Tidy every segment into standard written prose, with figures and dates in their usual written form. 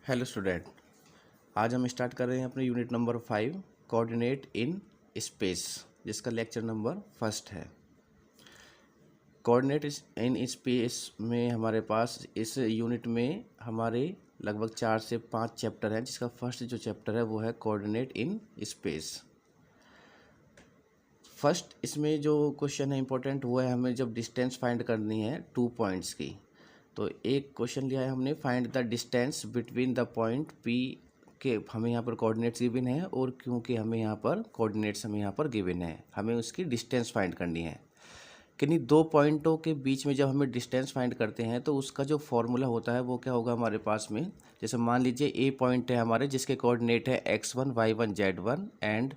Hello student, आज हम start कर रहे हैं अपने unit number 5 coordinate in space, जिसका लेक्चर नंबर फर्स्ट है। कोऑर्डिनेट इन स्पेस में हमारे पास इस यूनिट में हमारे लगभग 4 से 5 चैप्टर हैं, जिसका फर्स्ट जो चैप्टर है वो है कोऑर्डिनेट इन स्पेस। फर्स्ट इसमें जो क्वेश्चन है इंपॉर्टेंट वो है हमें जब डिस्टेंस फाइंड करनी है 2 पॉइंट्स की। तो एक क्वेश्चन लिया है हमने, find the distance between the point P के, हमें यहाँ पर कोऑर्डिनेट्स गिवन है और क्योंकि हमें यहाँ पर कोऑर्डिनेट्स हमें यहाँ पर गिवन है, हमें उसकी डिस्टेंस फाइंड करनी है। किन्हीं दो पॉइंटों के बीच में जब हमें डिस्टेंस फाइंड करते हैं तो उसका जो फॉर्मूला होता है वो क्या होगा हमारे पास में। जैसे मान लीजिए ए पॉइंट है हमारे, जिसके कोऑर्डिनेट है x1 y1 z1 and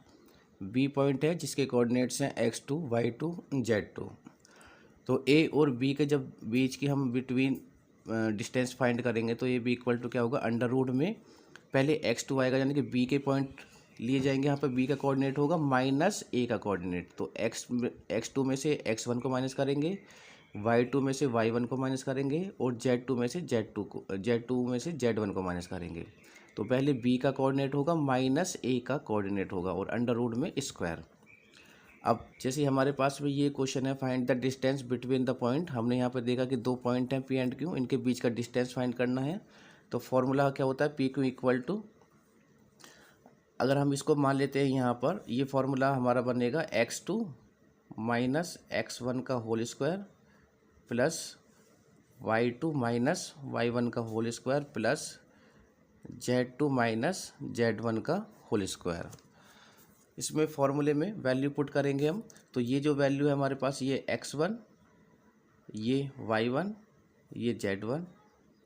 B point है जिसके कोऑर्डिनेट्स हैं x2 y2 z2। तो ए और बी के जब बीच की हम बिटवीन डिस्टेंस फाइंड करेंगे तो ये बी इक्वल टू क्या होगा, अंडर रूट में पहले x2 आएगा, यानी कि बी के पॉइंट लिए जाएंगे। यहाँ पर बी का कोऑर्डिनेट होगा माइनस ए का कोऑर्डिनेट, तो x2 में से x1 को माइनस करेंगे, y2 में से y1 को माइनस करेंगे और z2 में से z1 को माइनस करेंगे। तो पहले b का कोऑर्डिनेट होगा माइनस ए का कोऑर्डिनेट होगा और अंडर रूट में स्क्वायर। अब जैसे हमारे पास में ये क्वेश्चन है, find the distance between the point. हमने यहाँ पर देखा कि दो पॉइंट हैं पी एंड क्यू, इनके बीच का डिस्टेंस फाइंड करना है। तो फॉर्मूला क्या होता है, पी क्यू इक्वल टू, अगर हम इसको मान लेते हैं यहाँ पर, ये फॉर्मूला हमारा बनेगा x2 माइनस x1 का whole square plus y2 minus y1 का whole square plus z2 minus z1 का होल स्क्वायर। इसमें फॉर्मूले में वैल्यू पुट करेंगे हम, तो ये जो वैल्यू है हमारे पास, ये x1, ये y1, ये z1,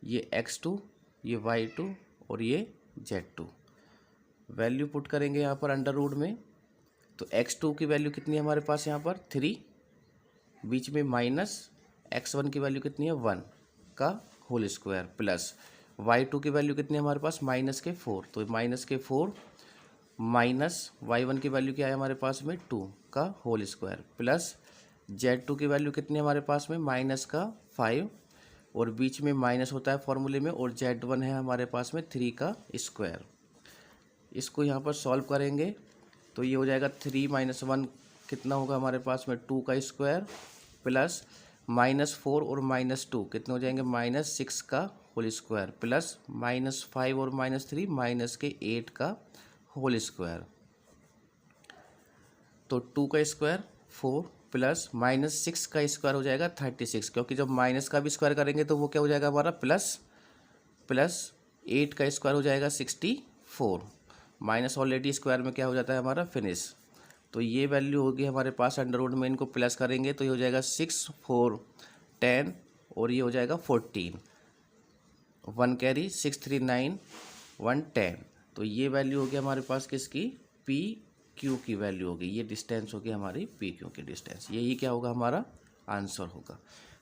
ये x2, ये y2 और ये z2 वैल्यू पुट करेंगे यहाँ पर अंडर रूट में। तो x2 की वैल्यू कितनी है हमारे पास यहाँ पर 3, बीच में माइनस x1 की वैल्यू कितनी है 1 का होल स्क्वायर प्लस y2 की वैल्यू कितनी है हमारे पास माइनस के 4, तो माइनस के 4 माइनस y1 की वैल्यू क्या है हमारे पास में 2 का होल स्क्वायर प्लस z2 की वैल्यू कितनी है हमारे पास में माइनस का 5 और बीच में माइनस होता है फॉर्मूले में, और z1 है हमारे पास में 3 का स्क्वायर। इसको यहाँ पर सॉल्व करेंगे तो ये हो जाएगा 3 माइनस 1 कितना होगा हमारे पास में 2 का स्क्वायर प्लस -4 और -2 कितने हो जाएंगे -6 का होल स्क्वायर प्लस -5 और -3 माइनस के 8 का होल स्क्वायर। तो 2 का स्क्वायर 4 प्लस -6 का स्क्वायर हो जाएगा 36, क्योंकि जब माइनस का भी स्क्वायर करेंगे तो वो क्या हो जाएगा हमारा प्लस 8 का स्क्वायर हो जाएगा 64, माइनस ऑलरेडी स्क्वायर में क्या हो जाता है हमारा फिनिश। तो ये वैल्यू होगी हमारे पास अंडर रूट में, इनको प्लस करेंगे तो ये हो जाएगा 6 4 10 और ये हो जाएगा 14, 1 कैरी 6 3 9 1 10। तो ये वैल्यू होगी हमारे पास किसकी, पी क्यू की वैल्यू होगी, ये डिस्टेंस होगी हमारी पी क्यू की डिस्टेंस, यही क्या होगा हमारा आंसर होगा।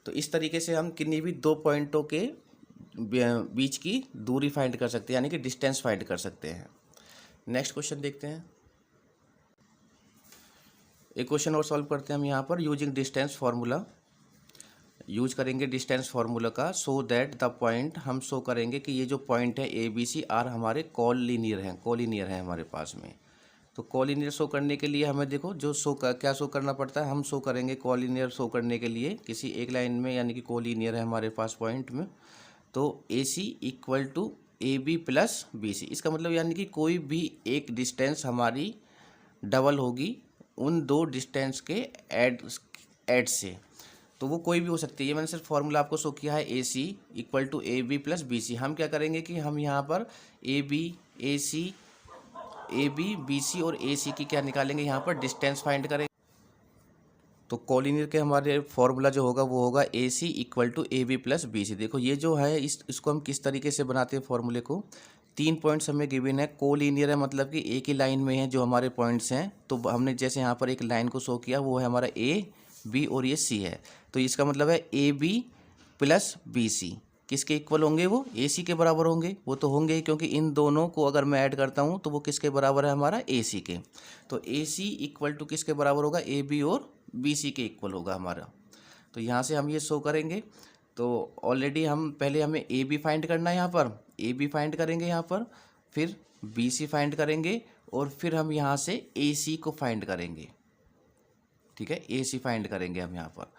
तो इस तरीके से हम किन्हीं भी दो पॉइंटों के बीच की दूरी फाइंड कर सकते हैं, यानी कि डिस्टेंस फाइंड कर सकते हैं। नेक्स्ट क्वेश्चन देखते हैं। एक क्वेश्चन और सॉल्व करते हैं हम यहाँ पर, यूजिंग डिस्टेंस फार्मूला। यूज करेंगे डिस्टेंस फार्मूला का, सो दैट द पॉइंट, हम शो करेंगे कि ये जो पॉइंट है ए बी सी आर हमारे कॉलिनियर हैं हमारे पास में। तो कॉलिनियर शो करने के लिए हमें देखो जो क्या शो करना पड़ता है, हम शो करेंगे कॉलिनियर शो करने के लिए किसी एक लाइन में, यानी कि कॉलिनियर है हमारे पास पॉइंट में। तो A C equal to A B plus B C, इसका मतलब यानी कि कोई भी एक डिस्टेंस हमारी डबल होगी उन दो डिस्टेंस के ऐड से, तो वो कोई भी हो सकती है। ये मैंने सिर्फ फॉर्मूला आपको शो किया है, A C equal to A B plus B C. हम क्या करेंगे कि हम यहाँ पर ए बी बी सी और ए सी की क्या निकालेंगे, यहाँ पर डिस्टेंस फाइंड करेंगे। तो कॉलिनियर के हमारे फॉर्मूला जो होगा वो होगा A C equal to A B plus B C. देखो ये जो है इसको हम किस तरीके से बनाते हैं फॉर्मूले को, 3 पॉइंट्स हमें गिवन है, कोलिनियर है मतलब कि एक ही लाइन में है जो हमारे पॉइंट्स हैं। तो हमने जैसे यहाँ पर एक लाइन को शो किया, वो है हमारा ए बी और ये सी है, तो इसका मतलब है A B plus B C किसके इक्वल होंगे, वो ए सी के बराबर होंगे। वो तो होंगे ही, क्योंकि इन दोनों को अगर मैं ऐड करता हूँ तो वो किसके बराबर है हमारा ए सी के। तो ए सी इक्वल टू किसके बराबर होगा, ए बी और बी सी के इक्वल होगा हमारा। तो यहाँ से हम ये शो करेंगे। तो ऑलरेडी हम पहले हमें ए बी फाइंड करना है, यहाँ पर ए बी फाइंड करेंगे यहाँ पर, फिर बी सी फाइंड करेंगे और फिर हम यहाँ से ए सी को फाइंड करेंगे। ठीक है, ए सी फाइंड करेंगे हम यहाँ पर।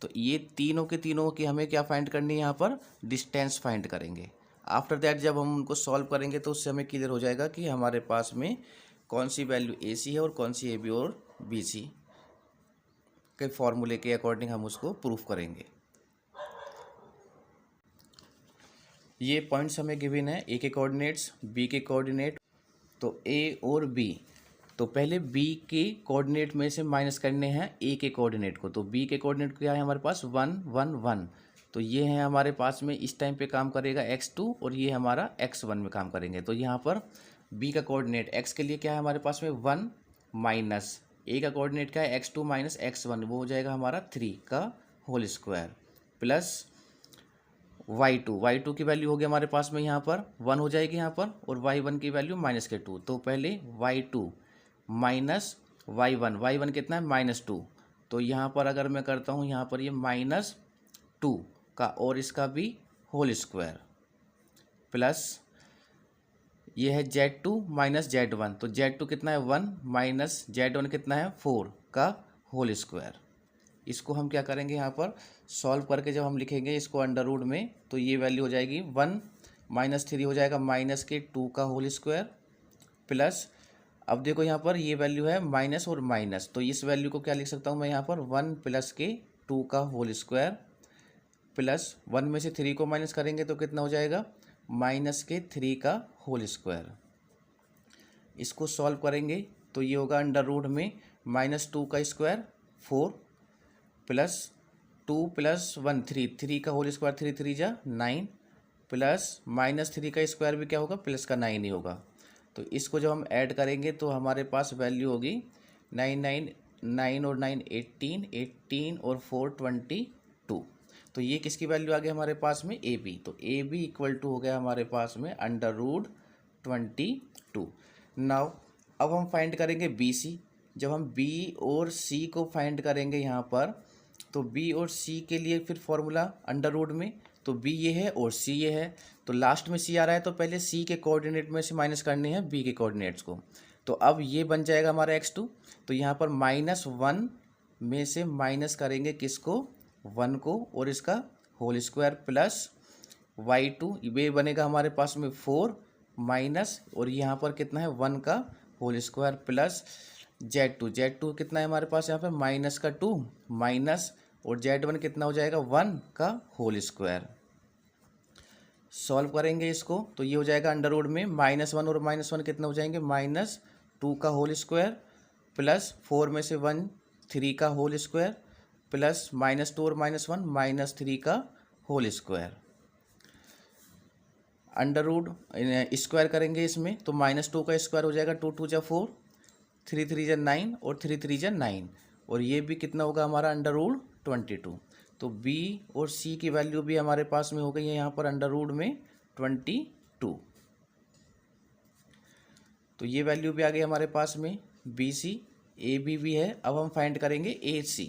तो ये तीनों के तीनों की हमें क्या फाइंड करनी है, यहाँ पर डिस्टेंस फाइंड करेंगे। आफ्टर दैट जब हम उनको सॉल्व करेंगे तो उससे हमें क्लियर हो जाएगा कि हमारे पास में कौन सी वैल्यू ए सी है और कौन सी ए बी और बी सी के फॉर्मूले के अकॉर्डिंग हम उसको प्रूफ करेंगे। ये पॉइंट्स हमें गिवन है, ए के कोऑर्डिनेट्स, बी के कोऑर्डिनेट। तो ए और बी, तो पहले बी के कोऑर्डिनेट में से माइनस करने हैं ए के कोऑर्डिनेट को। तो बी के कोऑर्डिनेट क्या है हमारे पास 1 1 1, तो ये है हमारे पास में इस टाइम पे काम करेगा x2 और ये हमारा x1 में काम करेंगे। तो यहाँ पर बी का कोऑर्डिनेट x के लिए क्या है हमारे पास में 1 माइनस ए का कोऑर्डिनेट क्या है x2 माइनस x1, वो हो जाएगा हमारा 3 का होल स्क्वायर प्लस y2 की वैल्यू होगी हमारे पास में यहाँ पर 1 हो जाएगी यहाँ पर, और y1 की वैल्यू माइनस के 2। तो पहले y2 माइनस y1 कितना है -2। तो यहाँ पर अगर मैं करता हूँ यहाँ पर ये -2 का और इसका भी होल स्क्वायर प्लस ये है Z2 माइनस Z1, तो Z2 कितना है 1 माइनस Z1 कितना है 4 का होल स्क्वायर। इसको हम क्या करेंगे यहाँ पर सॉल्व करके जब हम लिखेंगे इसको अंडर रूट में, तो ये वैल्यू हो जाएगी 1 -3 हो जाएगा माइनस के 2 का होल स्क्वायर प्लस, अब देखो यहाँ पर ये वैल्यू है माइनस और माइनस, तो इस वैल्यू को क्या लिख सकता हूँ मैं यहाँ पर 1 प्लस के 2 का होल स्क्वायर प्लस 1 में से 3 को माइनस करेंगे तो कितना हो जाएगा माइनस के 3 का होल स्क्वायर। इसको सॉल्व करेंगे तो ये होगा अंडर रूट में -2 का स्क्वायर 4 प्लस 2 प्लस 1 3 का होल स्क्वायर 3 3 जा 9 प्लस -3 का स्क्वायर भी क्या होगा प्लस का 9 ही होगा। तो इसको जब हम ऐड करेंगे तो हमारे पास वैल्यू होगी 9 और 9 18 और 4 22। तो ये किसकी वैल्यू आ गई हमारे पास में ए बी, तो ए बी इक्वल टू हो गया हमारे पास में अंडर रूट 22। नाउ अब हम फाइंड करेंगे बी सी। जब हम बी और सी को फाइंड करेंगे यहाँ पर, तो बी और सी के लिए फिर फॉर्मूला अंडर रूट में, तो बी ये है और सी ये है, तो लास्ट में सी आ रहा है तो पहले सी के कोऑर्डिनेट में से माइनस करने हैं बी के कोऑर्डिनेट्स को। तो अब ये बन जाएगा हमारा x2, तो यहाँ पर -1 में से माइनस करेंगे किसको 1 को और इसका होल स्क्वायर प्लस y2 ये बनेगा हमारे पास में 4 माइनस और यहाँ पर कितना है 1 का होल स्क्वायर प्लस Z2 कितना है हमारे पास यहाँ पर माइनस का 2 माइनस और Z1 कितना हो जाएगा 1 का होल स्क्वायर। सॉल्व करेंगे इसको तो ये हो जाएगा अंडर रूट में -1 और -1 कितना हो जाएंगे -2 का होल स्क्वायर प्लस 4 में से 1 3 का होल स्क्वायर प्लस -2 और -1 -3 का whole square. Under root square करेंगे इसमें तो -2 का स्क्वायर हो जाएगा 2 2 जा 4 3 3 जा 9 और 3 3 जा 9 और ये भी कितना होगा हमारा अंडर रूट 22। तो B और C की वैल्यू भी हमारे पास में हो गई है यहाँ पर अंडर रूट में 22। तो ये वैल्यू भी आ गई हमारे पास में BC AB भी है। अब हम फाइंड करेंगे AC।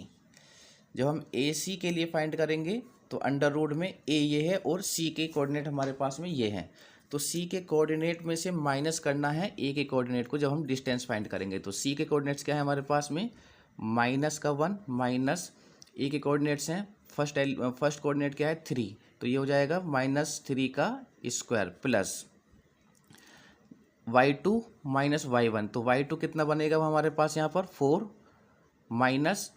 जब हम AC के लिए फाइंड करेंगे तो अंडर रूट में A ये है और C के कोऑर्डिनेट हमारे पास में ये हैं, तो C के कोऑर्डिनेट में से माइनस करना है A के कोऑर्डिनेट को जब हम डिस्टेंस फाइंड करेंगे। तो C के कोऑर्डिनेट्स क्या है हमारे पास में -1 माइनस A के कोऑर्डिनेट्स हैं फर्स्ट कोऑर्डिनेट क्या है 3, तो ये हो जाएगा -3 का square plus y2 minus y1, तो y2 कितना बनेगा हमारे पास यहाँ पर 4 माइनस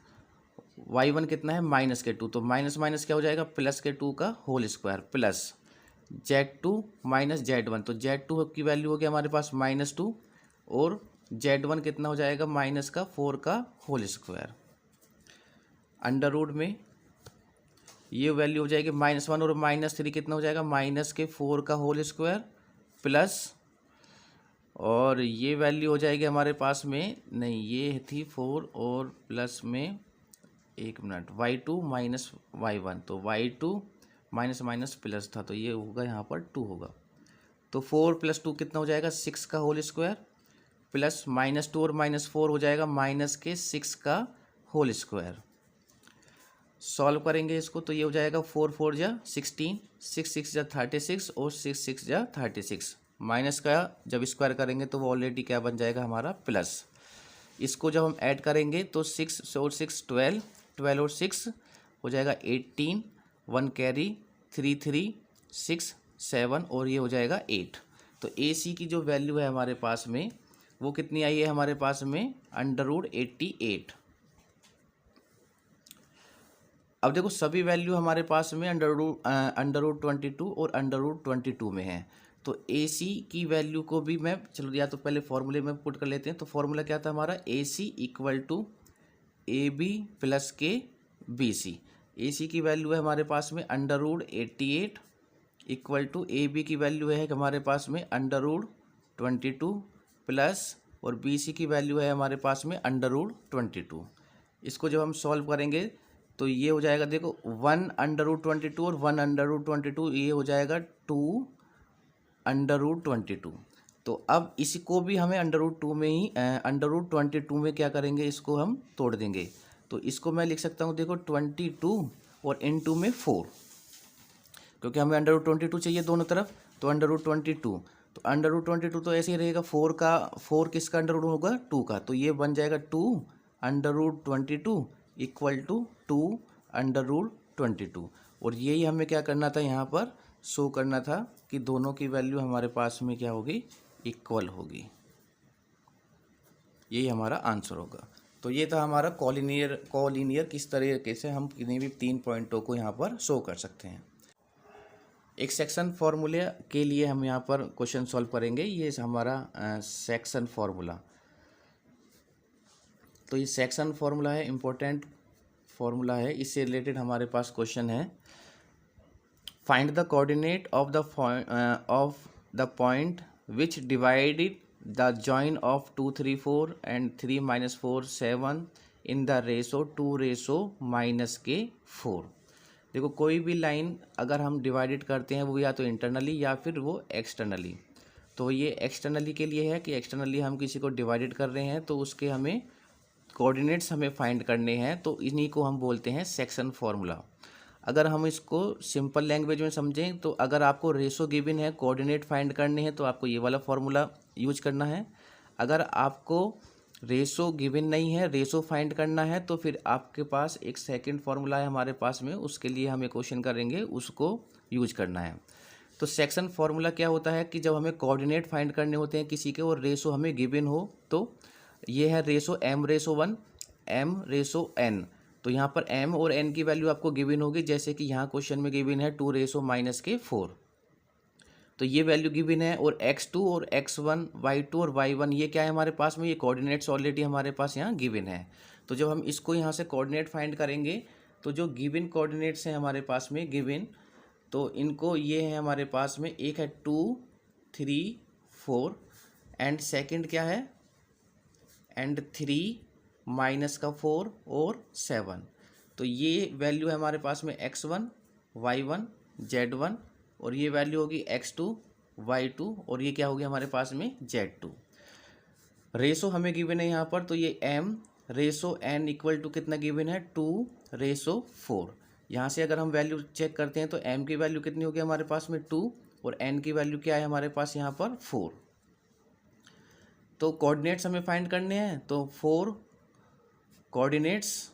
y1 कितना है -2, तो माइनस माइनस क्या हो जाएगा +2 का whole square plus Z2 minus Z1, तो Z2 की वैल्यू हो गया हमारे पास -2 और Z1 कितना हो जाएगा -4 का होल स्क्वायर। अंडर रूट में ये वैल्यू हो जाएगी -1 और -3 कितना हो जाएगा -4 का होल स्क्वायर प्लस, और ये वैल्यू हो जाएगी हमारे पास में नहीं ये थी 4 और प्लस में एक मिनट y2 माइनस y1, तो y2 माइनस माइनस प्लस था तो ये होगा यहाँ पर 2 होगा, तो 4 + 2 कितना हो जाएगा 6 का होल स्क्वायर प्लस -2 और -4 हो जाएगा -6 का होल स्क्वायर। सॉल्व करेंगे इसको तो ये हो जाएगा 4 4 जा 16, 6 6 जा 36 और 6 6 जा 36। माइनस का जब स्क्वायर करेंगे तो वो ऑलरेडी क्या बन जाएगा हमारा प्लस। इसको जब हम ऐड करेंगे तो 6 और 6 12, 12 और 6 हो जाएगा 18, 1 कैरी 3 3 6 7 और ये हो जाएगा 8। तो ए सी की जो वैल्यू है हमारे पास में वो कितनी आई है हमारे पास में √88। अब देखो सभी वैल्यू हमारे पास में √22 और √22 में है। तो ए सी की वैल्यू को भी मैं चलो या तो पहले फॉर्मूले में पुट कर लेते हैं। तो फॉर्मूला क्या था हमारा A C equal to A B plus के बी सी। ए सी की वैल्यू है हमारे पास में √88 इक्वल टू ए बी की वैल्यू है हमारे पास में √22 प्लस और बी सी की वैल्यू है हमारे पास में √22। इसको जब हम सॉल्व करेंगे तो ये हो जाएगा देखो 1 √22 और 1 √22 ये हो जाएगा 2 √22। तो अब इसको भी हमें √2 में ही √22 में क्या करेंगे इसको हम तोड़ देंगे। तो इसको मैं लिख सकता हूँ देखो 22 और इन2 में 4, क्योंकि हमें √22 चाहिए दोनों तरफ। तो √22 तो √22 तो ऐसे ही रहेगा 4 किसका अंडर रूट होगा 2 का। तो ये बन जाएगा 2 √22 इक्वल टू 2 √22। और यही हमें क्या करना था यहाँ पर शो करना था कि दोनों की वैल्यू हमारे पास में क्या होगी इक्वल होगी। यही हमारा आंसर होगा। तो ये था हमारा कॉलिनियर किस तरीके से हम किन्हीं भी 3 पॉइंटों को यहाँ पर शो कर सकते हैं। एक सेक्शन फार्मूले के लिए हम यहाँ पर क्वेश्चन सॉल्व करेंगे। ये हमारा सेक्शन फार्मूला। तो ये सेक्शन फार्मूला है, इम्पोर्टेंट फार्मूला है। इससे रिलेटेड हमारे पास क्वेश्चन है find the coordinate of the point which divided the join of 2 3 4 and 3 -4 7 in the ratio 2:-4। देखो कोई भी लाइन अगर हम डिवाइडेड करते हैं वो या तो इंटरनली या फिर वो एक्सटर्नली। तो ये एक्सटर्नली के लिए है कि एक्सटर्नली हम किसी को डिवाइडेड कर रहे हैं तो उसके हमें कोऑर्डिनेट्स हमें फाइंड करने हैं। तो इन्हीं को हम बोलते हैं सेक्शन फार्मूला। अगर हम इसको सिंपल लैंग्वेज में समझें तो अगर आपको रेशो गिवन है, कोऑर्डिनेट फाइंड करने हैं तो आपको ये वाला फार्मूला यूज करना है। अगर आपको रेशो गिवन नहीं है, रेशो फाइंड करना है, तो फिर आपके पास एक सेकंड फार्मूला है हमारे पास में, उसके लिए हमें क्वेश्चन करेंगे उसको यूज करना है। तो सेक्शन फार्मूला क्या होता है कि जब हमें कोऑर्डिनेट फाइंड करने होते हैं किसी के और रेशो हमें गिवन हो, तो ये है रेशो m/1 m/n। तो यहाँ पर m और n की वैल्यू आपको गिवन होगी, जैसे कि यहाँ क्वेश्चन में गिवन है 2⁻⁻⁴। तो ये वैल्यू गिवन है। और x2 और x1 y2 और y1 ये क्या है हमारे पास में, ये कोऑर्डिनेट्स ऑलरेडी हमारे पास यहाँ गिवन है। तो जब हम इसको यहाँ से कोऑर्डिनेट फाइंड करेंगे तो जो गिवन कोऑर्डिनेट्स हैं हमारे पास में गिवन, तो इनको ये है हमारे पास में, एक है 2 3 4 एंड सेकंड क्या है एंड 3 -4 और 7। तो ये वैल्यू है हमारे पास में x1 y1 z1 और ये वैल्यू होगी x2 y2 और ये क्या होगी हमारे पास में z2। रेशो हमें गिवन है यहाँ पर, तो ये m/n इक्वल टू कितना गिवन है 2:4। यहाँ से अगर हम वैल्यू चेक करते हैं तो m की वैल्यू कितनी होगी हमारे पास में 2 और n की वैल्यू क्या है हमारे पास यहाँ पर 4। तो कोऑर्डिनेट्स हमें फाइंड करने हैं, तो 4 कोऑर्डिनेट्स।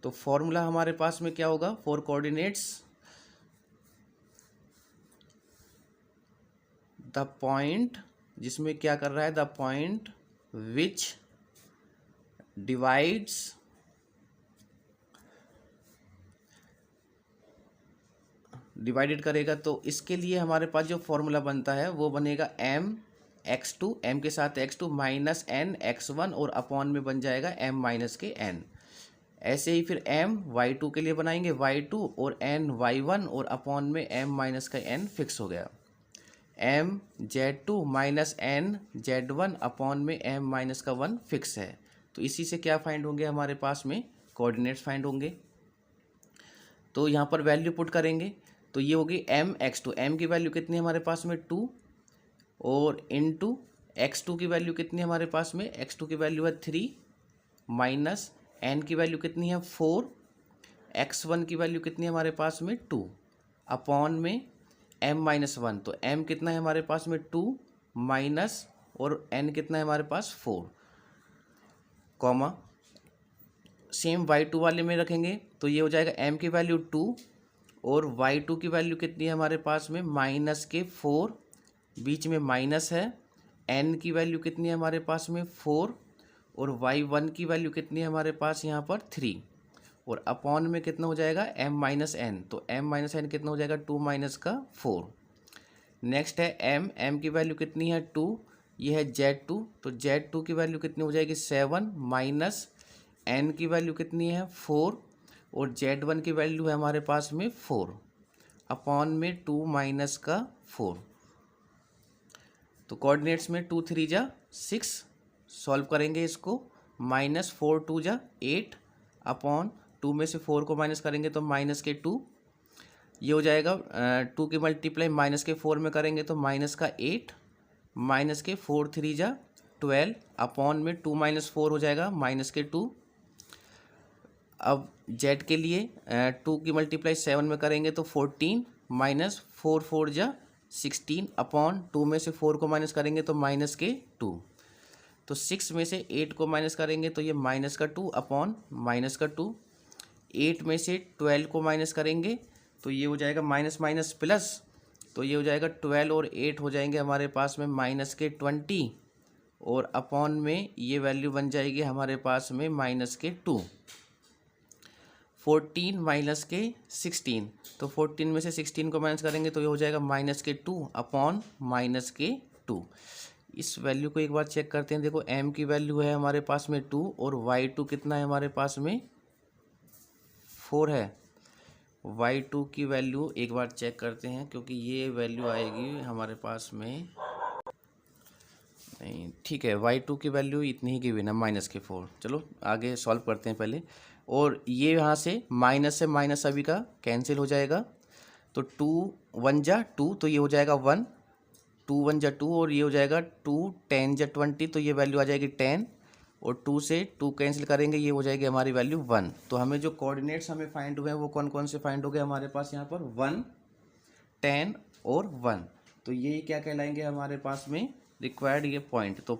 तो फॉर्मूला हमारे पास में क्या होगा, 4 कोऑर्डिनेट्स द पॉइंट, जिसमें क्या कर रहा है the point which divides divided करेगा। तो इसके लिए हमारे पास जो फॉर्मूला बनता है वो बनेगा m/x2, m के साथ x2 -n x1 और अपॉन में बन जाएगा m-n। ऐसे ही फिर m/y2 के लिए बनाएंगे y2 और n y1 और अपॉन में m-n फिक्स हो गया। m/z2 -n z1 अपॉन में m-1 फिक्स है। तो इसी से क्या फाइंड होंगे हमारे पास में कोऑर्डिनेट्स फाइंड होंगे। तो यहाँ पर वैल्यू पुट करेंगे तो ये होगी m/x2, m की वैल्यू कितनी है हमारे पास में 2 और इनटू x2 की वैल्यू कितनी है हमारे पास में, x2 की वैल्यू है 3 - एन की वैल्यू कितनी है 4, x1 की वैल्यू कितनी है हमारे पास में 2, अपॉन में m-1, तो m कितना है हमारे पास में 2 माइनस और n कितना है हमारे पास 4, कॉमा सेम y2 वाले में रखेंगे तो ये हो जाएगा m की वैल्यू 2 और y2 की वैल्यू कितनी है हमारे पास में -4, बीच में माइनस है, n की वैल्यू कितनी है हमारे पास में 4 और y1 की वैल्यू कितनी है हमारे पास यहाँ पर 3 और अपॉन में कितना हो जाएगा m-n, तो m-n कितना हो जाएगा 2 माइनस का 4। नेक्स्ट है m की वैल्यू कितनी है 2, ये है z2, तो z2 की वैल्यू कितनी हो जाएगी 7 माइनस n की वैल्यू कितनी है 4 और z1 की वैल्यू है हमारे पास में 4 अपॉन में 2 माइनस का 4, तो कोऑर्डिनेट्स में 2 3 जा 6, सॉल्व करेंगे इसको, -4 2 जा 8 अपॉन 2 में से 4 को माइनस करेंगे तो माइनस के 2, ये हो जाएगा 2 की मल्टीप्लाई माइनस के 4 में करेंगे तो माइनस का 8 माइनस के 4 3 जा 12 अपॉन में 2 माइनस 4 हो जाएगा माइनस के 2। अब z के लिए 2 की मल्टीप्लाई 7 में करेंगे तो 14 माइनस 4 4 जा 16 अपॉन 2 में से 4 को माइनस करेंगे तो माइनस के 2, तो 6 में से 8 को माइनस करेंगे तो ये माइनस का 2 अपॉन माइनस का 2, 8 में से 12 को माइनस करेंगे तो ये हो जाएगा माइनस माइनस प्लस, तो ये हो जाएगा 12 और 8 हो जाएंगे हमारे पास में माइनस के 20 और अपॉन में ये वैल्यू बन जाएगी हमारे पास में माइनस के 2। 14 माइनस के 16, तो 14 में से 16 को माइनस करेंगे तो ये हो जाएगा माइनस के 2 अपॉन माइनस के 2। इस वैल्यू को एक बार चेक करते हैं, देखो m की वैल्यू है हमारे पास में 2 और y2 कितना है हमारे पास में 4 है, y2 की वैल्यू एक बार चेक करते हैं क्योंकि ये वैल्यू आएगी हमारे पास में, नहीं ठीक है y2 की वैल्यू इतनी ही गिवन है -4। चलो आगे सॉल्व करते हैं पहले, और ये यहाँ से माइनस सभी का कैंसिल हो जाएगा तो 2 1 जा 2, तो ये हो जाएगा 1, 2 1 जा 2 और ये हो जाएगा 2 10 जा 20, तो ये वैल्यू आ जाएगी 10 और 2 से 2 कैंसिल करेंगे ये हो जाएगी हमारी वैल्यू 1। तो हमें जो कोऑर्डिनेट्स हमें फाइंड हुए हैं वो कौन कौन से फाइंड हो गए हमारे पास यहाँ पर 1 10 और 1, तो ये क्या कहलाएंगे हमारे पास में रिक्वायर्ड ये पॉइंट, तो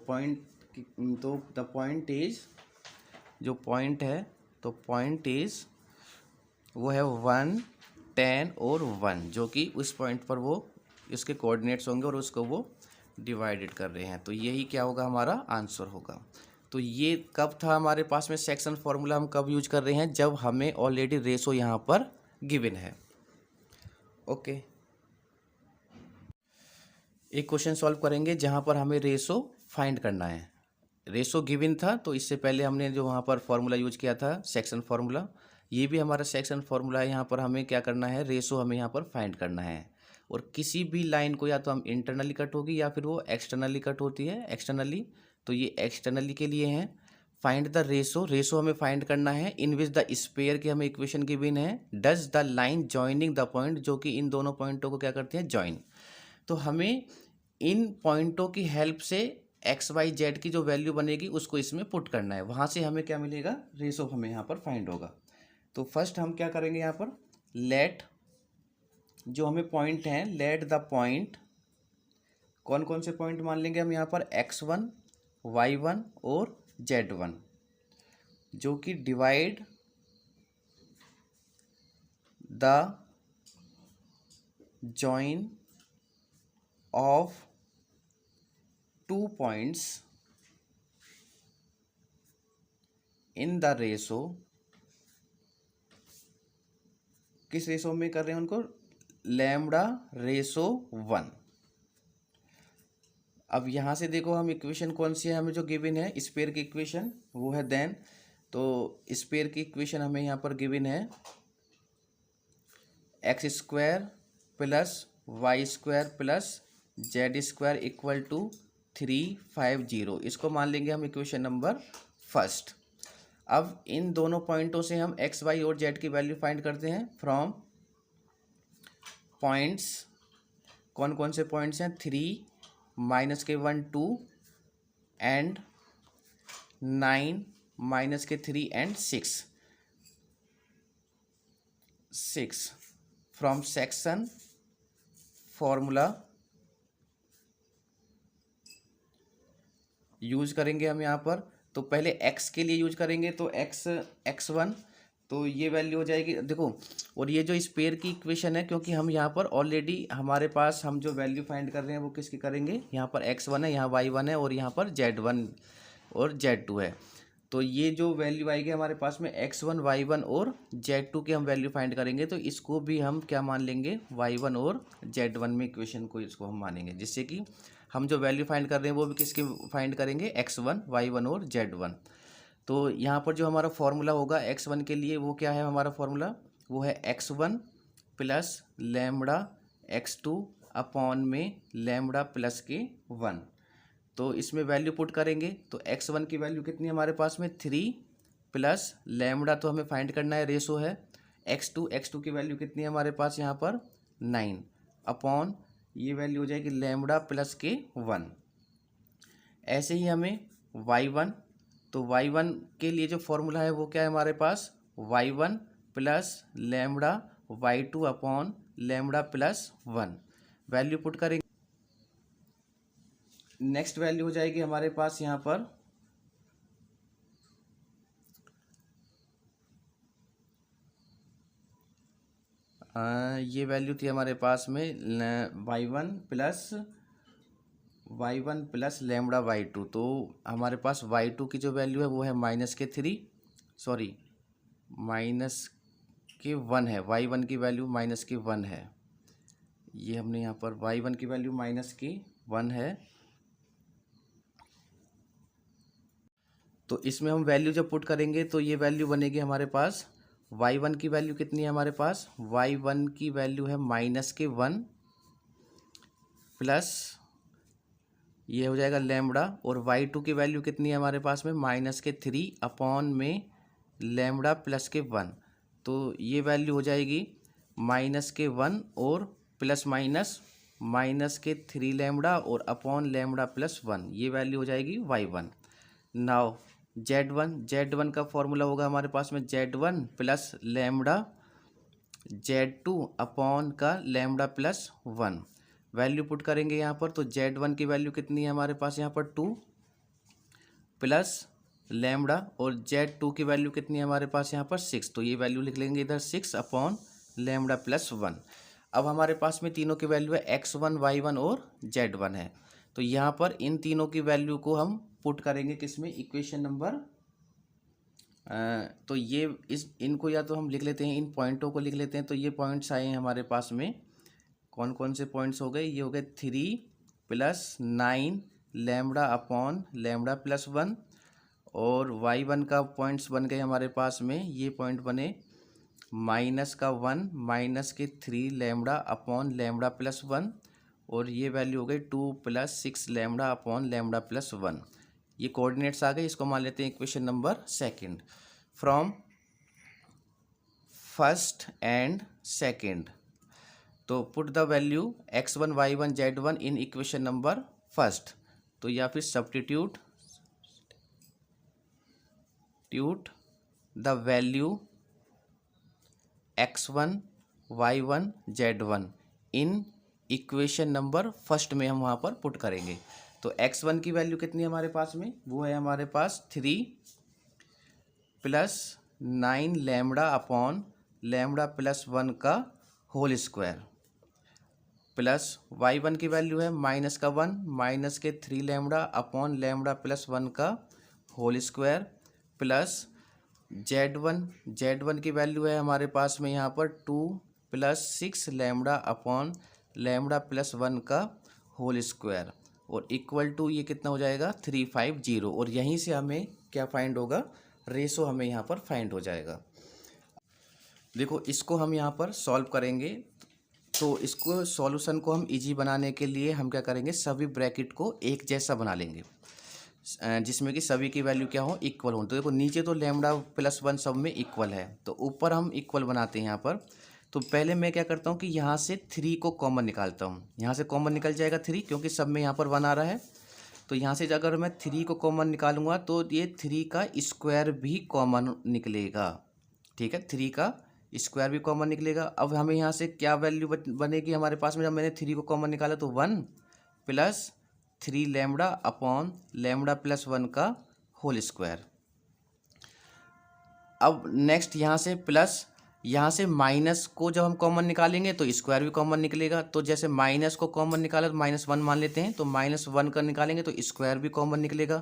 द पॉइंट इज, जो पॉइंट है तो पॉइंट इज वो है 1 10 और 1, जो कि उस पॉइंट पर वो इसके कोऑर्डिनेट्स होंगे और उसको वो डिवाइडेड कर रहे हैं, तो यही क्या होगा हमारा आंसर होगा। तो ये कब था हमारे पास में सेक्शन फॉर्मूला, हम कब यूज कर रहे हैं जब हमें ऑलरेडी रेशो यहाँ पर गिवन है। ओके, एक क्वेश्चन सॉल्व करेंगे जहाँ पर हमें रेशो फाइंड करना है। रेशो गिवन था तो इससे पहले हमने जो वहाँ पर फॉर्मूला यूज किया था सेक्शन फार्मूला, ये भी हमारा सेक्शन फार्मूला है। यहाँ पर हमें क्या करना है, रेशो हमें यहाँ पर फाइंड करना है, और किसी भी लाइन को या तो हम इंटरनली कट होगी या फिर वो एक्सटर्नली कट होती है एक्सटर्नली, तो ये एक्सटर्नली के लिए है। फाइंड द रेशो, रेशो हमें फाइंड करना है इन विच द स्पेयर की हमें इक्वेशन गिवन है, does the line joining the point, जो कि इन दोनों पॉइंटों को क्या करते हैं जॉइन। तो हमें इन पॉइंटों की हेल्प से एक्स वाई जेड की जो वैल्यू बनेगी उसको इसमें पुट करना है, वहाँ से हमें क्या मिलेगा, रेशो हमें यहाँ पर फाइंड होगा। तो फर्स्ट हम क्या करेंगे यहाँ पर, लेट जो हमें पॉइंट हैं, लेट द पॉइंट, कौन कौन से पॉइंट मान लेंगे हम यहाँ पर, x1 y1 और z1, जो कि divide the join of 2 points in the ratio, किस रेशो में कर रहे हैं उनको, लैम्डा रेशो 1। अब यहाँ से देखो हम इक्वेशन कौन सी है हमें जो गिवन है, स्पेयर की इक्वेशन वो है देन, तो स्पेयर की इक्वेशन हमें यहाँ पर गिवन है x² plus y² plus z² equal to 350, इसको मान लेंगे हम इक्वेशन नंबर फर्स्ट। अब इन दोनों पॉइंटों से हम एक्स वाई और जेड की वैल्यू फाइंड करते हैं फ्रॉम पॉइंट्स, कौन कौन से पॉइंट्स हैं, 3 -1 2 एंड 9 माइनस के 3 and 6 from section formula use करेंगे हम यहाँ पर। तो पहले x के लिए यूज करेंगे, तो x1, तो ये वैल्यू हो जाएगी देखो। और ये जो स्पेयर की इक्वेशन है, क्योंकि हम यहाँ पर ऑलरेडी हमारे पास हम जो वैल्यू फाइंड कर रहे हैं वो किसकी करेंगे, यहाँ पर x1 है, यहाँ y1 है और यहाँ पर z1 और z2 है। तो ये जो वैल्यू आएगी हमारे पास में x1 y1 और z2 के हम वैल्यू फाइंड करेंगे, तो इसको भी हम क्या मान लेंगे, y1 और z1 में इक्वेशन को इसको हम मानेंगे, जिससे कि हम जो वैल्यू फाइंड कर रहे हैं वो भी किसकी फाइंड करेंगे, x1 y1 और z1। तो यहाँ पर जो हमारा फॉर्मूला होगा x1 के लिए वो क्या है, हमारा फॉर्मूला वो है x1 plus lambda x2 upon में लैम्बडा प्लस के 1। तो इसमें वैल्यू पुट करेंगे, तो x1 की वैल्यू कितनी है हमारे पास में 3 प्लस लैम्बडा तो हमें फाइंड करना है, रेशो है x2 की वैल्यू कितनी है हमारे पास यहाँ पर 9 अपॉन ये वैल्यू हो जाएगी लैम्बडा प्लस के 1। ऐसे ही हमें y1, तो y1 के लिए जो फॉर्मूला है वो क्या है हमारे पास, y1 plus lambda y2 upon lambda plus 1। Value put करेंगे, नेक्स्ट वैल्यू हो जाएगी हमारे पास यहाँ पर ये वैल्यू थी हमारे पास में y1 प्लस लैम्बडा y2। तो हमारे पास y2 की जो वैल्यू है वो है माइनस के 1 है, y1 की वैल्यू माइनस के 1 है। ये हमने यहाँ पर y1 की वैल्यू माइनस की 1 है। तो इसमें हम वैल्यू जब पुट करेंगे तो ये वैल्यू बनेगी हमारे पास, y1 की वैल्यू कितनी है हमारे पास, y1 की वैल्यू है माइनस के 1 प्लस ये हो जाएगा लैम्बडा, और y2 की वैल्यू कितनी है हमारे पास में माइनस के 3 अपॉन में लैम्बडा प्लस के 1। तो ये वैल्यू हो जाएगी माइनस के 1 और प्लस माइनस के 3 लैम्बडा और अपॉन लैम्बडा प्लस 1, ये वैल्यू हो जाएगी y1। नाउ z1 का फॉर्मूला होगा हमारे पास में z1 plus lambda z2 upon का लैम्बडा प्लस 1। वैल्यू पुट करेंगे यहाँ पर, तो z1 की वैल्यू कितनी है हमारे पास यहाँ पर 2 प्लस लैम्बडा, और z2 की वैल्यू कितनी है हमारे पास यहाँ पर 6। तो ये वैल्यू लिख लेंगे इधर 6 अपॉन लैम्बडा प्लस 1। अब हमारे पास में तीनों की वैल्यू है x1 y1 और z1 है। तो यहाँ पर इन तीनों की वैल्यू को हम पुट करेंगे किसमें, इक्वेशन नंबर, तो ये इनको या तो हम लिख लेते हैं, इन पॉइंटों को लिख लेते हैं। तो ये पॉइंट्स आए हैं हमारे पास में, कौन कौन से पॉइंट्स हो गए, ये हो गए 3 plus 9 lambda upon lambda plus 1, और y1 का पॉइंट्स बन गए हमारे पास में, ये पॉइंट बने माइनस का 1 माइनस के 3 लैम्बडा अपॉन लैम्बडा प्लस 1, और ये वैल्यू हो गई 2 plus 6 lambda upon lambda plus 1। ये कोऑर्डिनेट्स आ गए, इसको मान लेते हैं equation number second. From first and second, तो put the value x1 y1 z1 in equation number first, तो या फिर substitute the value x1 y1 z1 in equation number first में हम वहाँ पर पुट करेंगे। तो x1 की वैल्यू कितनी है हमारे पास में, वो है हमारे पास 3 plus 9 lambda upon lambda plus 1 का होल स्क्वायर, प्लस y1 की वैल्यू है माइनस का 1 माइनस के 3 लैम्बडा अपॉन लैम्बडा प्लस 1 का होल स्क्वायर, प्लस z1 की वैल्यू है हमारे पास में यहाँ पर 2 plus 6 lambda upon lambda plus 1 का होल स्क्वायर, और इक्वल टू ये कितना हो जाएगा 350, और यहीं से हमें क्या फाइंड होगा, रेशो हमें यहाँ पर फाइंड हो जाएगा। देखो इसको हम यहाँ पर सॉल्व करेंगे, तो इसको सॉल्यूशन को हम इजी बनाने के लिए हम क्या करेंगे, सभी ब्रैकेट को एक जैसा बना लेंगे, जिसमें कि सभी की वैल्यू क्या हो, इक्वल हो। तो देखो नीचे तो लैम्बडा प्लस 1 सब में इक्वल है, तो ऊपर हम इक्वल बनाते हैं यहाँ पर। तो पहले मैं क्या करता हूँ कि यहाँ से 3 को कॉमन निकालता हूँ, यहाँ से कॉमन निकल जाएगा 3, क्योंकि सब में यहाँ पर 1 आ रहा है। तो यहाँ से अगर मैं 3 को कॉमन निकालूंगा तो ये 3 का स्क्वायर भी कॉमन निकलेगा। ठीक है, 3 का स्क्वायर भी कॉमन निकलेगा। अब हमें यहाँ से क्या वैल्यू बनेगी हमारे पास में, जब मैंने 3 को कॉमन निकाला तो 1 plus 3 lambda upon lambda plus 1 का होल स्क्वायर। अब नेक्स्ट यहाँ से प्लस, यहाँ से माइनस को जब हम कॉमन निकालेंगे तो स्क्वायर भी कॉमन निकलेगा। तो जैसे माइनस को कॉमन निकाला तो -1 मान लेते हैं, तो -1 का निकालेंगे तो स्क्वायर भी कॉमन निकलेगा।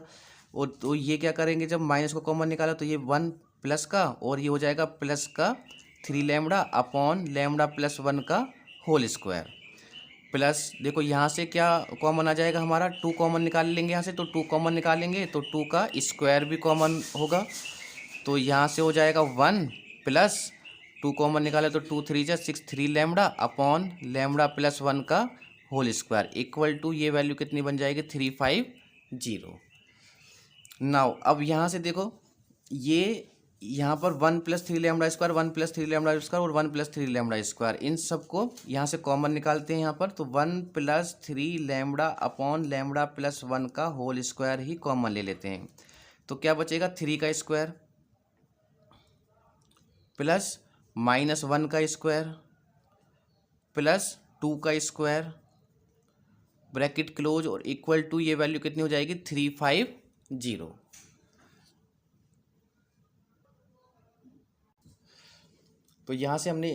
और तो ये क्या करेंगे, जब माइनस को कॉमन निकाला तो ये 1 प्लस का, और ये हो जाएगा प्लस का 3 लैम्बडा अपॉन लैम्बडा प्लस 1 का होल स्क्वायर। प्लस देखो यहाँ से क्या कॉमन आ जाएगा हमारा, 2 कॉमन निकाल लेंगे यहाँ से, तो 2 कॉमन निकालेंगे तो 2 का स्क्वायर भी कॉमन होगा। तो यहाँ से हो जाएगा 1 प्लस 2 कॉमन निकाले तो 2 3 जा 6, 3 लैम्बडा अपॉन लैम्बडा प्लस 1 का होल स्क्वायर इक्वल टू ये वैल्यू कितनी बन जाएगी 350। नाउ अब यहाँ से देखो ये यहाँ पर 1 plus 3 lambda square, 1 plus 3 lambda square और 1 प्लस 3 लैम्बडा स्क्वायर, इन सबको यहाँ से कॉमन निकालते हैं यहाँ पर। तो 1 plus 3 lambda upon lambda plus 1 का होल स्क्वायर ही कॉमन ले लेते हैं। तो क्या बचेगा 3 का स्क्वायर प्लस -1 का स्क्वायर प्लस 2 का स्क्वायर ब्रैकेट क्लोज और इक्वल टू ये वैल्यू कितनी हो जाएगी 350। तो यहाँ से हमने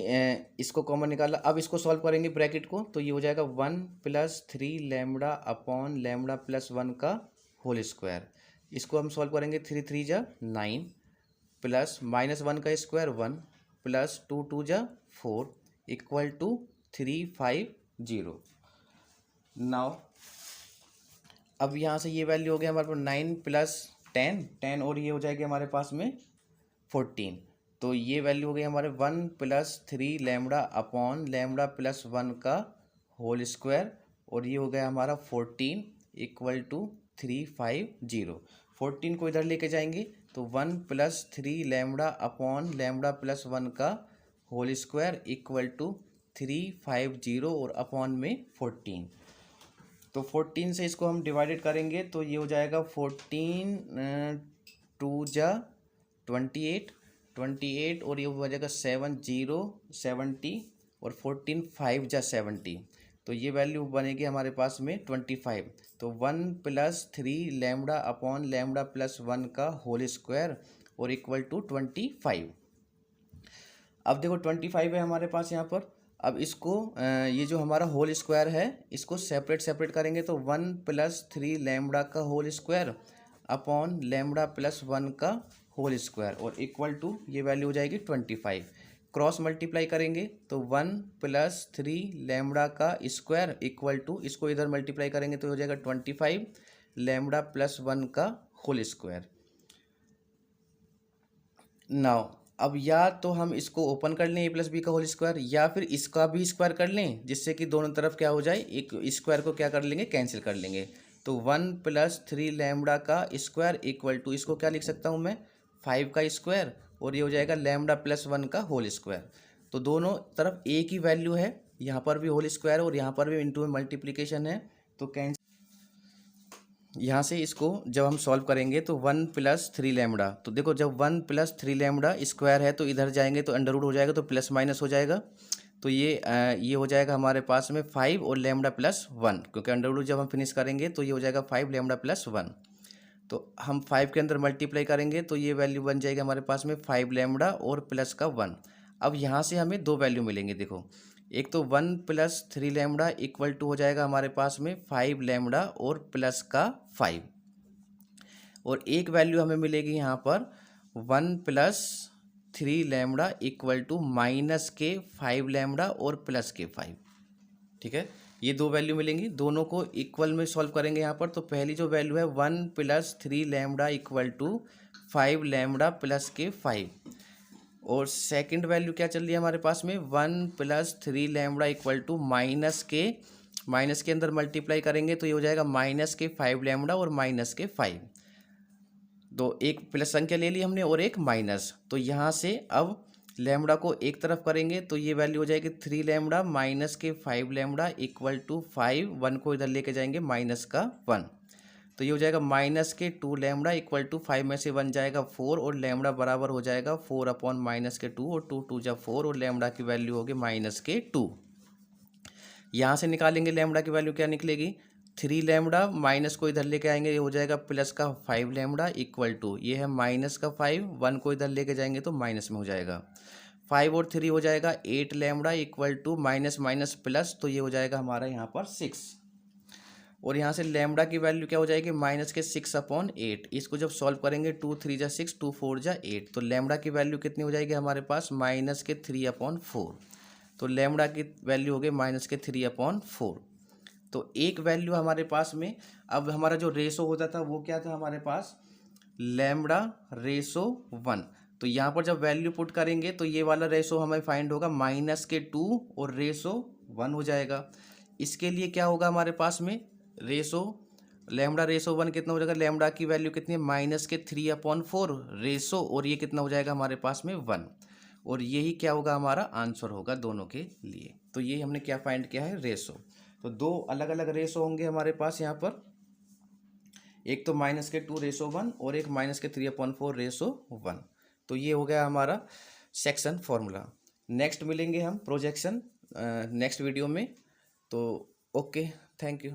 इसको कॉमन निकाला। अब इसको सॉल्व करेंगे ब्रैकेट को, तो ये हो जाएगा 1 plus 3 lambda upon lambda plus 1 का होल स्क्वायर। इसको हम सॉल्व करेंगे 3 3 जा 9 प्लस -1 का स्क्वायर 1 प्लस 2 2 जा 4 इक्वल टू 350। नाउ अब यहाँ से ये वैल्यू हो गया हमारे पास 9 प्लस 10 और ये हो जाएगी हमारे पास में 14। तो ये वैल्यू हो गई हमारे 1 plus 3 lambda upon lambda plus 1 का होल स्क्वायर, और ये हो गया हमारा 14 इक्वल टू 350। 14 को इधर लेके जाएंगे तो 1 plus 3 lambda upon lambda plus 1 का होल स्क्वायर इक्वल टू 350 और अपॉन में 14। तो 14 से इसको हम डिवाइडेड करेंगे तो ये हो जाएगा 14 2 जा 28 और ये हो जाएगा 70 और 14 5 जा 70। तो ये वैल्यू बनेगी हमारे पास में 25। तो 1 plus 3 lambda upon lambda plus 1 का होल स्क्वायर और इक्वल टू 25। अब देखो 25 है हमारे पास यहाँ पर। अब इसको ये जो हमारा होल स्क्वायर है इसको सेपरेट करेंगे तो 1 प्लस 3 लैम्बडा का whole square upon lambda plus 1 का होल स्क्वायर और इक्वल टू ये वैल्यू हो जाएगी 25। क्रॉस मल्टीप्लाई करेंगे तो 1 प्लस 3 लैम्बडा का स्क्वायर इक्वल टू, इसको इधर मल्टीप्लाई करेंगे तो हो जाएगा 25 लैम्बडा प्लस 1 का होल स्क्वायर। नाउ अब या तो हम इसको ओपन कर लें a प्लस बी का होल स्क्वायर, या फिर इसका भी स्क्वायर कर लें जिससे कि दोनों तरफ क्या हो जाए, एक स्क्वायर को क्या कर लेंगे कैंसिल कर लेंगे। तो 1 प्लस 3 लैम्बडा का स्क्वायर इक्वल टू, इसको क्या लिख सकता हूँ मैं 5 का स्क्वायर और ये हो जाएगा लैम्बडा प्लस 1 का होल स्क्वायर। तो दोनों तरफ एक ही वैल्यू है, यहाँ पर भी होल स्क्वायर और यहाँ पर भी इंटू में मल्टीप्लिकेशन है, तो कैंसिल। यहाँ से इसको जब हम सॉल्व करेंगे तो 1 प्लस 3 लैम्बडा, तो देखो जब 1 प्लस 3 लैम्बडा स्क्वायर है तो इधर जाएंगे तो अंडर रूट हो जाएगा तो प्लस माइनस हो जाएगा। तो ये हो जाएगा हमारे पास में 5 और लैम्बडा प्लस 1, क्योंकि अंडर रूट जब हम फिनिश करेंगे तो ये हो जाएगा 5 लैम्बडा प्लस 1। तो हम 5 के अंदर मल्टीप्लाई करेंगे तो ये वैल्यू बन जाएगी हमारे पास में 5 लैम्बडा और प्लस का 1। अब यहाँ से हमें दो वैल्यू मिलेंगे, देखो एक तो 1 प्लस 3 लैम्बडा इक्वल टू हो जाएगा हमारे पास में 5 लैम्बडा और प्लस का 5, और एक वैल्यू हमें मिलेगी यहाँ पर 1 plus 3 lambda equal to minus के 5 लैम्बडा और प्लस के 5। ठीक है, ये दो वैल्यू मिलेंगी, दोनों को इक्वल में सॉल्व करेंगे यहाँ पर। तो पहली जो वैल्यू है 1 plus 3 lambda equal to 5 lambda plus के 5, और सेकंड वैल्यू क्या चल रही है हमारे पास में 1 plus 3 lambda equal to minus के अंदर मल्टीप्लाई करेंगे तो ये हो जाएगा माइनस के 5 लैम्बडा और माइनस के 5। तो एक प्लस संख्या ले ली हमने और एक माइनस, तो यहाँ से अब लैम्बडा को एक तरफ करेंगे तो ये वैल्यू हो जाएगी 3 लैम्बडा माइनस के 5 लैम्बडा इक्वल टू 5, 1 को इधर लेके जाएंगे माइनस का 1। तो ये हो जाएगा माइनस के 2 लैम्बडा इक्वल टू 5 में से 1 जाएगा 4 और लैम्बडा बराबर हो जाएगा 4 अपॉन माइनस के 2 और 2 2 जा 4 और लैम्बडा की वैल्यू होगी माइनस के 2। यहाँ से निकालेंगे लैम्बडा की वैल्यू क्या निकलेगी 3 लैम्बडा माइनस को इधर लेके आएंगे ये हो जाएगा प्लस का 5 लैम्बडा इक्वल टू ये है माइनस का 5 1 को इधर लेके जाएंगे तो माइनस में हो जाएगा 5 और 3 हो जाएगा 8 lambda equal to minus minus plus तो ये हो जाएगा हमारा यहाँ पर 6 और यहाँ से लैम्बडा की वैल्यू क्या हो जाएगी माइनस के 6 अपॉन 8। इसको जब सॉल्व करेंगे 2 3 जा 6 2 4 जा 8 तो लैम्बडा की वैल्यू कितनी हो जाएगी हमारे पास माइनस के 3 अपॉन 4। तो लैम्बडा की वैल्यू हो गई माइनस के 3 अपॉन 4। तो एक वैल्यू हमारे पास में अब हमारा जो रेशो होता था वो क्या था हमारे पास लैम्बडा रेशो 1। तो यहाँ पर जब वैल्यू पुट करेंगे तो ये वाला रेशो हमें फाइंड होगा माइनस के 2 और रेशो 1 हो जाएगा। इसके लिए क्या होगा हमारे पास में रेशो लैम्बडा रेशो 1 कितना हो जाएगा लैम्बडा की वैल्यू कितनी है माइनस के 3 अपॉन 4 रेशो और ये कितना हो जाएगा हमारे पास में 1 और यही क्या होगा हमारा आंसर होगा दोनों के लिए। तो ये हमने क्या फाइंड किया है रेशो। तो दो अलग अलग रेशो होंगे हमारे पास यहाँ पर एक तो माइनस के 2 रेशो 1 और एक माइनस के 3 अपॉन 4 रेशो 1। तो ये हो गया हमारा सेक्शन फॉर्मूला। नेक्स्ट मिलेंगे हम प्रोजेक्शन नेक्स्ट वीडियो में। तो ओके थैंक यू।